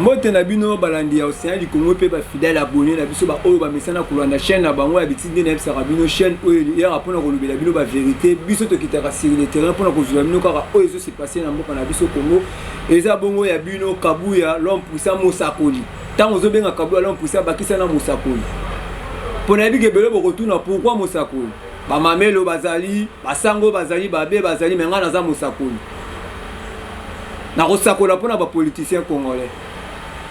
Mbote na bino balandi ya Océan du Congo pe ba fidèle abonné na biso ba oyo ba mesana kolanda chaîne na bango ya bitinde na bisa bino chaîne oyo ya rapona kolobela bino ba vérité biso to kitaka sur le terrain pona kozula bino kaka oyo zo se passer na mboka na biso Congo eza bongo ya bino Kabuya l'homme puissant Mosakoli tango zo benga Kabuya l'homme puissant bakisa na Mosakoli pona bige belo bokotuna pourquoi Mosakoli ba mamelo bazali basango bazali babe bazali menga na za Mosakoli na kosakola pona ba politicien congolais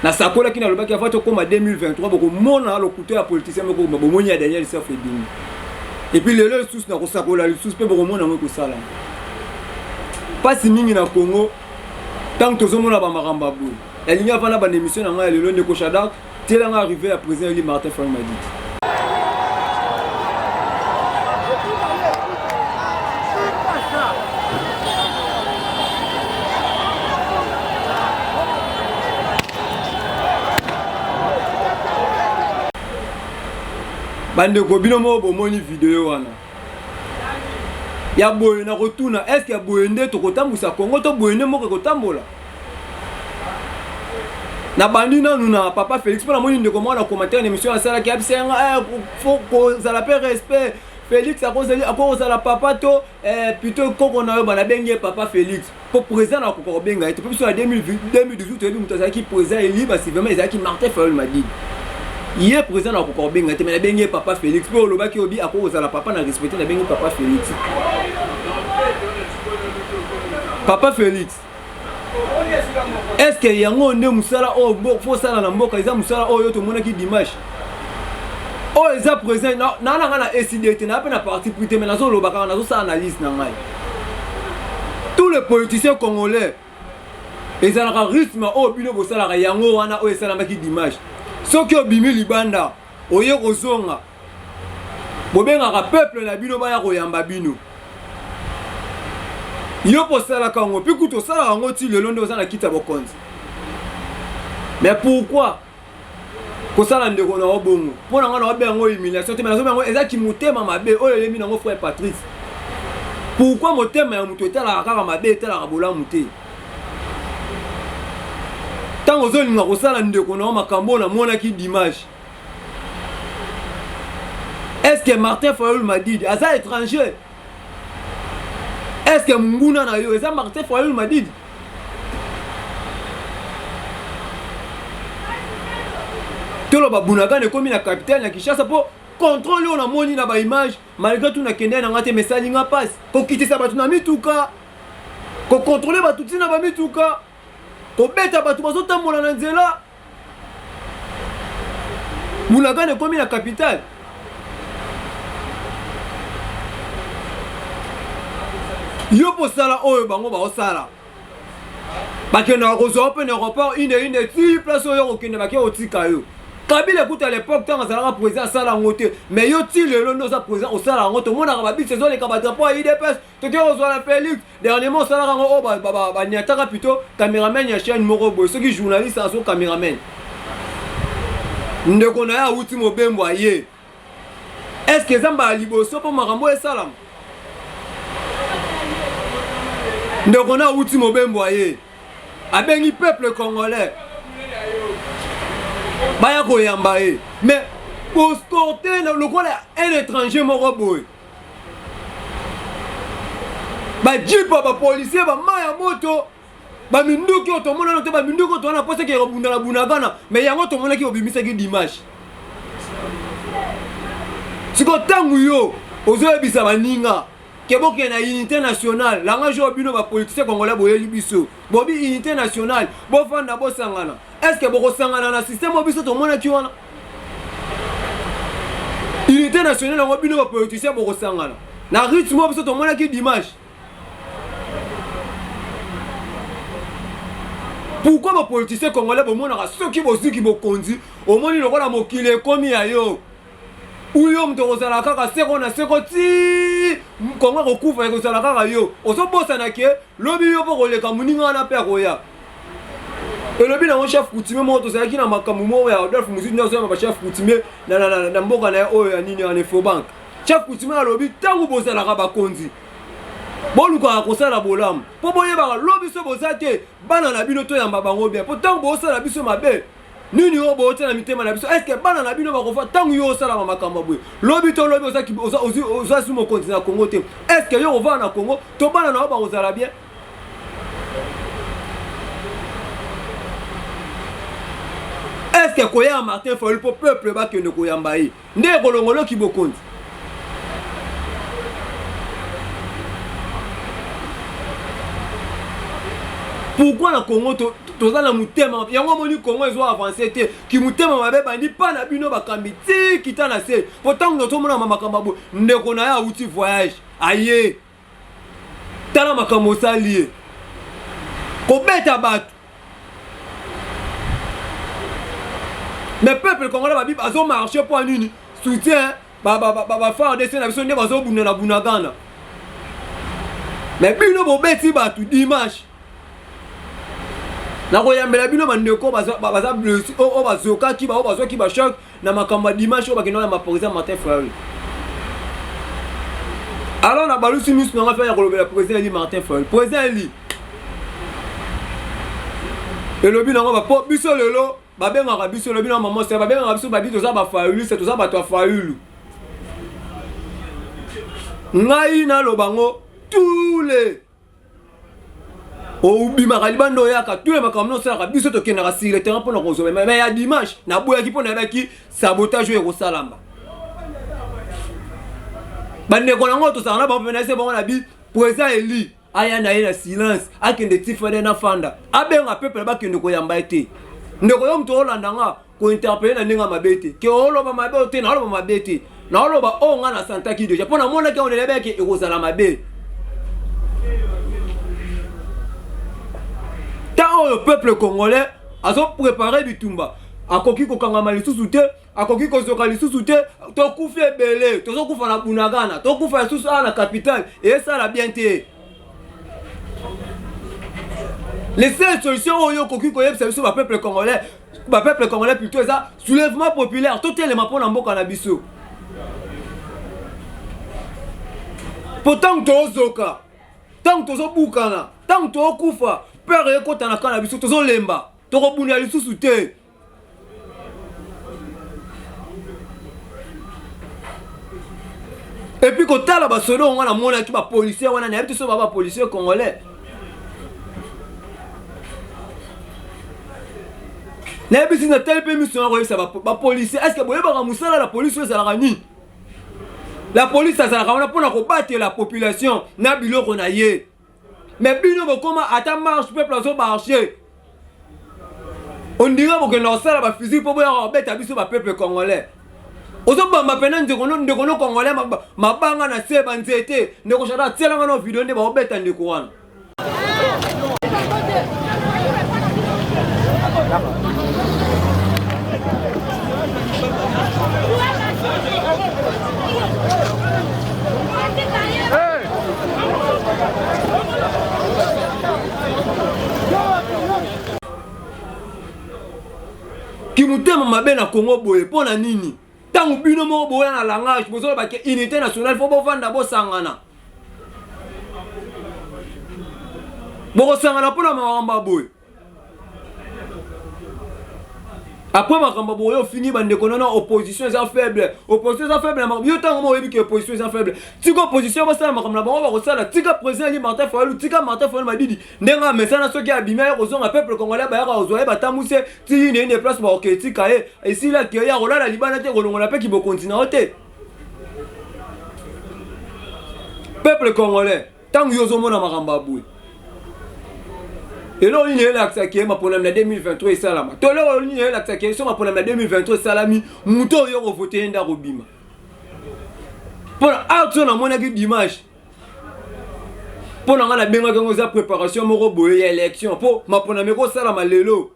na sakola ki na lobaki afato koma 2023 boko mona le couteau ya politicien boko bomoni ya Daniel Safedini et puis lelo sous na kosakola le sous pe boko mona ngo sala pasi mingi na Congo tant que tozomona ba maramba boule elinga vana ba émission na nga lelo ndeko Shadak tela nga arrivé à président Eli Martin Fayulu Madidi. Bande ko bino mo bomoni vidéo wana ya boye na rotuna est-ce que boye nde to kotambusa Congo to boye nde moko kotambola na bandi na nuna papa Félix pona moni ndeko mwana commentaire émission ya sala ki absenga faut ko za la respect Félix ako za la papa to plutôt koko na yo bana bengi papa Félix pour président na ko benga et puis sur 2018 ebi mutaza ki président Eli basi vraiment ezaki Martin Fayulu Madidi. Il est présent dans le corps benga te mais benga papa Félix pour le baki obi ako za la papa na respecter na benga papa Félix. Papa Félix. Est-ce que yango nde musala o faut sala na mboka eza musala o yo to mona ki dimanche. O eza présent na SDT na pe na parti prité mais nazo lo baka nazo sa analyse na ngai. Tous les politiciens congolais ils ont un rythme o bino bo sala yango wana o esala maki dimanche. Soki obimi libanda oye kozonga bobengaka peuple na bino baya koyamba bino yo posala kango puis kuto sala yango ti lelo nde ozana kita bokonzi mais pourquoi kosala ndeko na obongo pona ngana obengo humiliation te mais nazo bengo ezaki motema mabe oyo elemi nango frère Patrice pourquoi motema ya muto etala kaka mabe etala bola muté tant aux autres nous avons ndeko na makambo na mona ki dimanche. Est-ce que Martin Fayulu Madidi asa étranger? Est-ce que Munguna na yo esa Martin Fayulu Madidi? Tolo ba bunaga ne komi na capitaine na Kinshasa pour contrôler on a moni na ba image malgré tout na kende na ngate message nga passe ko kitisa batu na mituka ko contrôler batu tina ba mituka kobeta batu bazotambola na nzela munagane komi na capitale yo posala oyo bango baosala bakenda kozwa pe na aéroport ine ti place oyo kokende bake otika yo Kabila écoute à l'époque tant azalaka président sala ngote mais yo ti lelo noza président osala ngoto mona ka babisi zo les drapeau à IDPS to ke ozwa la Félix dernièrement sala ngo o ba nyataka plutôt cameraman ya chaîne moko boy ceux qui journaliste aso cameraman ndeko na ya uti mobembo aye est-ce que zamba liboso po makambo esalam ndeko na uti mobembo aye abengi peuple congolais baya koyamba e mais pour scorter le lokola un étranger moko boy ba jipa ba policier ba maya moto ba minduki otomona no te ba minduki otona pose ke robunda la bunagana mais yango tomona ki obimisa ki dimanche siko tangu yo ozoyebisa baninga keboke na unité nationale langa jo bino ba politicien congolais boyeli biso bobi unité nationale bo fanda bo sangana est-ce que boko sangana na système obiso to mona ki wana unité nationale ngo bino ba politicien boko sangana na rythme obiso to mona ki dimanche pourquoi ba politicien congolais bo mona ka soki boziki bokonzi o moni lokola mokile komi ayo uyo mto kozala kaka seko na seko ti kongo kokufa ya kozala kaka yo ozobosa na ke lobi yo po koleka muninga na pe akoya elobi na chef coutumier mo to zalaki na makambo mo ya Adolphe Muzitu na zo ba chef coutumier na mboka na oyo ya nini ya Info Bank chef coutumier alobi tangu bozala ka bakonzi boluka kosala bolamu po boyebaka lo biso bozate bana na bino to yamba bango bien pourtant bosala biso mabe nini yo bote na mitema na biso est-ce que bana na bino bakofa tangu yo sala makambo boye lobi to lobi osaki oza sumo continent na Congo te est-ce que yo ova na Congo to bana na ba kozala bien est-ce que koya Martin Fayulu po peuple ba kende koyamba yi nde kolongolo ki bokonzi pourquoi na Congo toza na mutema yango moni Congo ezo avancer te ki mutema mabe bandi pa na bino bakambi ti kita na se pourtant noto mona mamakamba bo ndeko na ya uti voyage aye tala makambo salié ko beta batu mais peuple congolais babi bazo marcher pour nini soutien ba faire des scènes na biso nde bazo buna na bunagana mais bino bo beti batu dimanche na koyambela bino bandeko baza blessé o bazoka ki ba bazo ki ba choc na makamba dimanche o bakenda na président Martin Fayulu alors na balusi miss na faire kolobela président li Martin Fayulu président li et lobi na ba po biso lelo babenga biso lobi na maman c'est babenga biso babi to za ba Fayulu c'est to za ba to Fayulu ngai na lobango tous les o bima kalibando yaka tous les makamno sala biso to kenaka sur le terrain pour na konsomme mais ya dimanche na boya ki pona baki sabotage yo kosalamba bande ko nango to sala ba pena se bon na bi président Eli aya na ina silence akende tifade na fanda abenga peuple ba kende ko yamba ete ndeko yo mto olanda nga ko interpeller na ninga mabete ke oloba mabete na oloba mabete na oloba o nga na santa ki deja pona mona ke on elebeke e kozala mabe tant le peuple congolais a préparé du tumba akoki ko kangama lisusu te akoki ko soka lisusu te to kufa belé to kufa na bunagana to kufa lisusu na capitale et ça la bien te les seules solutions yo koki ko yebisa biso ba peuple congolais plutôt ça soulèvement populaire tout élément pour na mboka na biso pourtant to zoka tant to zo bukana tant to kufa père ekota na kana biso tozo lemba to ko bunia lisusu te et puis ko tala ba solo ngana mona ki ba policier wana na biso ba policier congolais na biso na tel pe mission ko yesa ba policier est-ce que boye ba musala la police ça la rani la police ça la rana pour na ko battre la population na biloko na ye mais bino comment attend marche peuple azo marcher on dirait que nous ça ba physique pour boya beta biso ba peuple congolais ozo ba mapena ndeko congolais mabanga na se banzete ndeko shara tselanga no video nde ba beta ndeko wana ki mutema mabe na Congo boye pona nini tangu bino mo boya na langage bozo ba ke unité nationale fo bo vanda bo sangana bo sangana pona mamba boye après makamba boyo fini bande konona opposition est faible yo tango mo yebi que opposition est faible tiko opposition ba sala makamba bango ba ko sala tika président li Martin Fayulu tika Martin Fayulu madidi ndenga mesana soki abima ya kozonga peuple congolais ba ya kozwa ba tamuse ti ne place ba oketika et si la ki ya rola la libana te kolongola pe ki bo continent te peuple congolais tango yo zo mona makamba boye et là, on est là, qui est ma problème de 2023 et salama. Tout là, on est là, qui est ma problème de 2023 et salami. Mouton, il y a voté un d'arobima. Pour l'autre, on a mon avis dimanche. Pour la bien préparation, mon robot et élection. Pour ma problème de salama, lelo.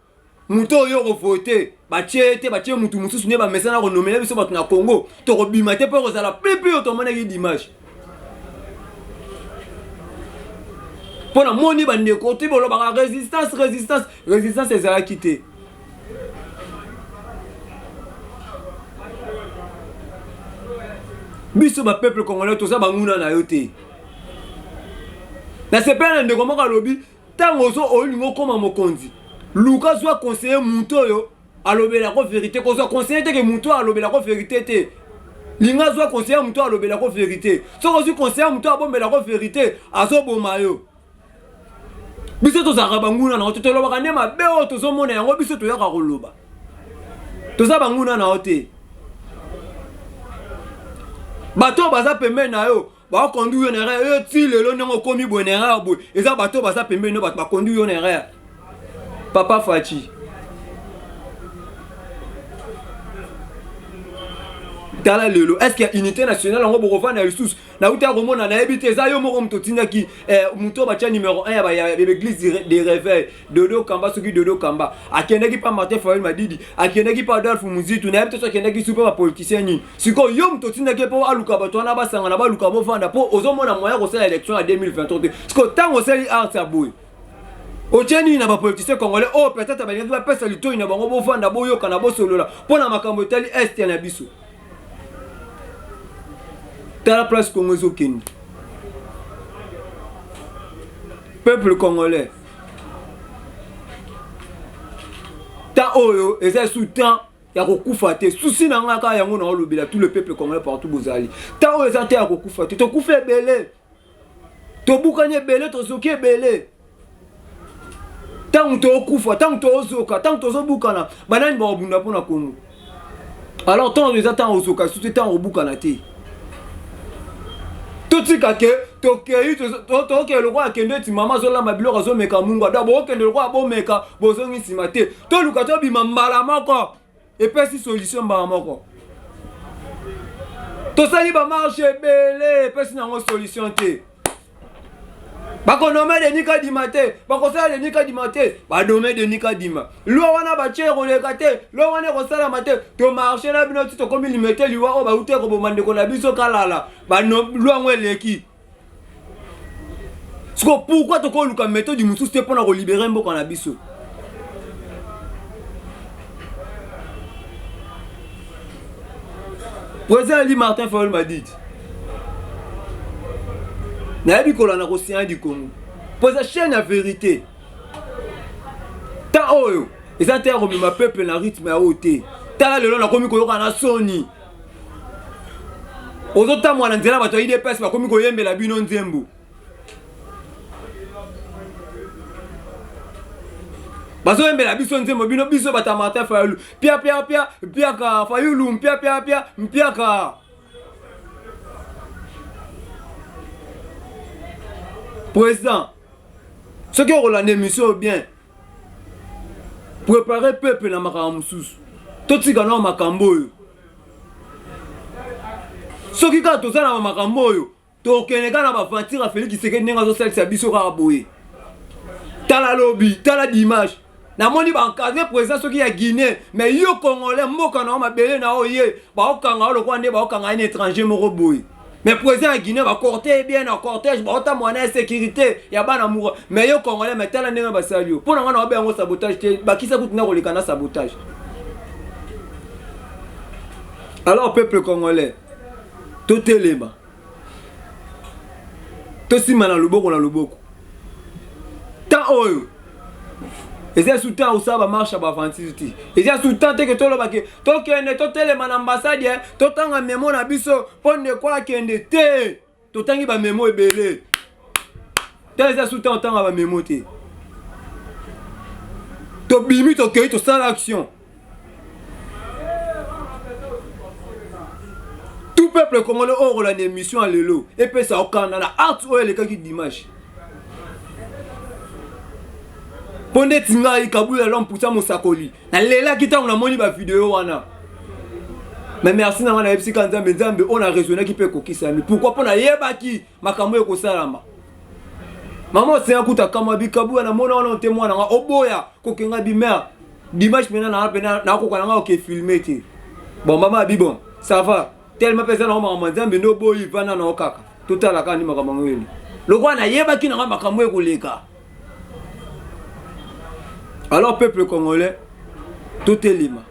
Mouton, il y a voté. Bachete, moutou, moutou, souvenez, ma message, on nomme les gens na Congo. Tu robima, tu peux aux la pépé, ton mon avis dimanche. Pour la monnaie, bande côté, bon, la résistance, c'est ça quitter. Biso ba peuple congolais, tout ça, ba mouna na yote. na sepela na ndeko moko alobi ntango olingi okoma mokonzi luka zwa conseiller mutu oyo alobelako vérité kozwa conseiller te ke mutu alobelako vérité te linga zwa conseiller mutu alobelako vérité soki ozwi conseiller mutu abombelako vérité azoboma yo biso tozalaka banguna nango te tolobaka nde mabe oyo tozomona yango biso toyaka koloba toza banguna nango te bato baza pembeni na yo bakondi yo na erreur yo ti lelo ndenge okomi boye na erreur boye eza bato baza pembeni no bato bakondi yo na erreur papa Fachi tala lelo est-ce qu'il y a unité nationale yango bokovanda lisusu na uta komona na yebi te eza yo moko mutu otindaki mutu batia numéro 1 ya l'église des réveils Dodo Kamba soki Dodo Kamba akendaki pa Martin Fayulu Madidi akendaki pa Adolphe Muzitu na yebi te so akendaki super ba politicien nini siko yo mutu otindaki po aluka bato wana basanga na baluka bovanda po ozomona moyen kosala élection ya 2023 siko tango osali art ya boye otieni na ba politicien congolais oh peut-être balingi bapesa litoi na bango bovanda boyoka na bosolola mpona makambo etali est na biso la place congolaise au Kenya. Peuple congolais. Ta oyo, et c'est sous temps, il y a beaucoup faté. Souci n'a rien qu'à yango na olobela tout le peuple congolais partout bozali. Ta oyo, c'est un beaucoup faté. To koufé belé. To boukanye belé, to soké belé. Tant to koufa, tant to ozoka, tant to zobukana, banani ba obunda pona Congo. Alors tant les attends ozoka, sous temps obukana te. Tout kake tokei toke le roi akende ti mama zola mabilo zo meka mungu d'abord okende le roi bo meka bozongi simate to luka to bima mbala moko et pesi solution mbala moko to sali ba marche belé pesi nango solution te bako nomé de nika dimate bako sala de nika dimate ba nomé de nika dima lo wana ba chero le kate lo wana ko sala mate to marche na bino ti to komi limete liwa o ba ute ko bomande ko na biso kalala ba no lo ngwe leki siko pourquoi to ko luka méthode du musu te pona ko libérer mboka na biso Président Ali Martin Fayulu Madidi Nabi kolana ko sien du Congo. Pose chaîne la vérité. Ta oyo, les intérêts ma peuple na rythme à ôter. Ta le na komi ko yoka na soni. Ozota mwana nzela bato ide pesa ba komi ko yembela bino nzembo. Bazo yembela biso nzembo bino biso bata Martin Fayulu. Pia ka Fayulu pia ka. Président, ce qui est la émission bien, préparer le peuple dans Makamoussous. Tout ce qui est dans Makamboyo. Ce qui est dans Makamboyo, tout ce qui est dans Makamboyo, Félix qui est dans Makamboyo. T'as la lobby, t'as la dimanche. Na moni ba encadrer président ce qui est Guinée, mais yo Congolais, moka na ma belé na oye, ba okanga lo kwande ba okanga un étranger moko boy. Mais président de Guinée va corter bien en cortège, va autant moyen sécurité, il y a pas d'amour. Mais yo Congolais mais tel année va saluer. Pour nous on a un sabotage, bah qui ça coûte na le sabotage. Alors peuple congolais, tout élément. Tout si mana luboko na luboko. Tant oyo. Et c'est sous temps où ça va marcher à Bavantisiti. Et c'est sous temps que tout le monde to kende to téléman ambassade to tanga mémo na biso ponde quoi kende te to tangi ba mémo ebele. C'est sous temps tanga ba mémo te. To bimi to kei to sala action. Tout peuple congolais aura la émission à l'élo et puis ça au Canada art ou les cas qui dimanche. Ponde tinga ikabuya l'homme pour ça mosakoli. Na lela kita on a moni ba vidéo wana. Mais merci na wana epsi kanza mbenzambe on a raisonné qui peut kokisa mais pourquoi pona yeba ki makambo eko salama. Maman c'est un coup ta kama bikabuya na mona on témoin na oboya kokenga bimer. Dimanche maintenant na ko kana OK filmer ti. Bon maman bi bon, ça va. Tellement personne na maman nzambe no boyi vana na okaka. Totala kani makambo ngeli. Lokwa na yeba ki na makambo eko leka. Alors peuple congolais, tout est libre.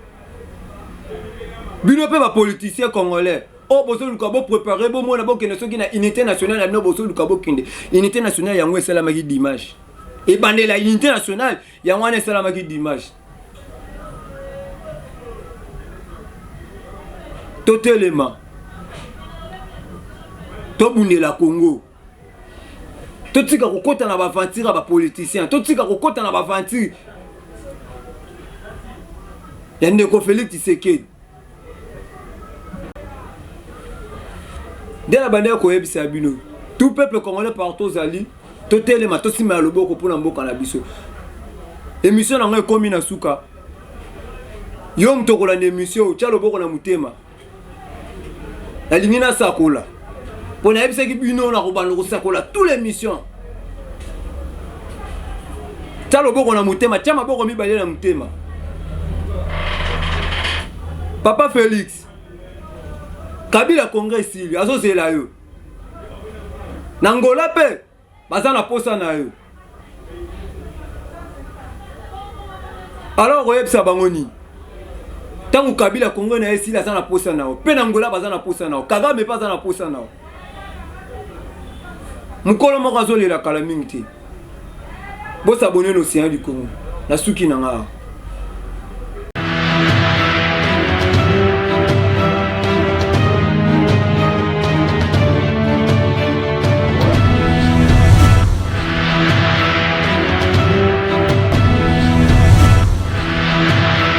Bino pe ba politicien congolais, oh boso luka bo préparer bo mona bo kende soki na unité nationale na no boso luka bo kende unité nationale yango esalamaki dimanche et bandela unité nationale yango wana esalamaki dimanche totelema tobundela Congo totika kokota na bavantire ba politiciens totika kokota na bavantire ya ndeko Félix Tshisekedi de la bandera koyebisa bino tout peuple congolais partout zali totelema tosima loboko pona mboka na biso émission na ngai komi na suka yo mtokola na émission tia loboko na mutema alingi na sakola pona yebisa ki bino na kobanda kosakola tous les missions tia loboko na mutema tia maboko mibale na mutema Papa Félix Kabila Congrès sili azozela yo Nangola pe baza na posa na yo alors oyebisa bangoni tangu Kabila Congrès na esili aza na posa na yo pe Nangola baza na posa na yo Kagame pa aza na posa na yo mukolo moko azolela kala mingi te bosa boneno Océan du Congo na suki na nga